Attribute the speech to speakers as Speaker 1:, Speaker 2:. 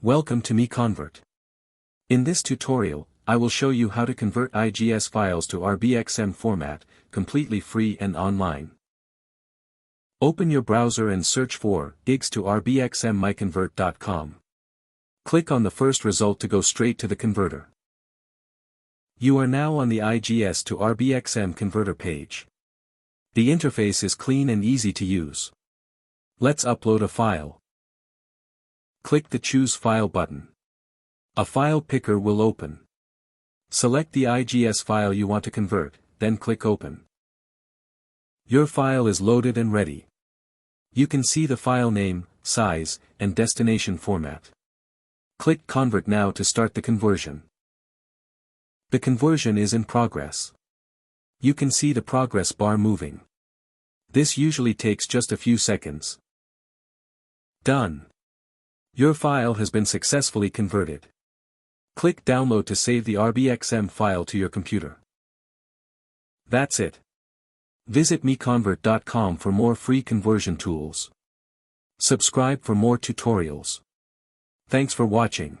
Speaker 1: Welcome to MiConvert. In this tutorial, I will show you how to convert IGS files to RBXM format, completely free and online. Open your browser and search for IGS to RBXM MiConvert.com. Click on the first result to go straight to the converter. You are now on the IGS to RBXM converter page. The interface is clean and easy to use. Let's upload a file. Click the Choose File button. A file picker will open. Select the IGS file you want to convert, then click Open. Your file is loaded and ready. You can see the file name, size, and destination format. Click Convert now to start the conversion. The conversion is in progress. You can see the progress bar moving. This usually takes just a few seconds. Done. Your file has been successfully converted. Click Download to save the RBXM file to your computer. That's it. Visit MiConvert.com for more free conversion tools. Subscribe for more tutorials. Thanks for watching.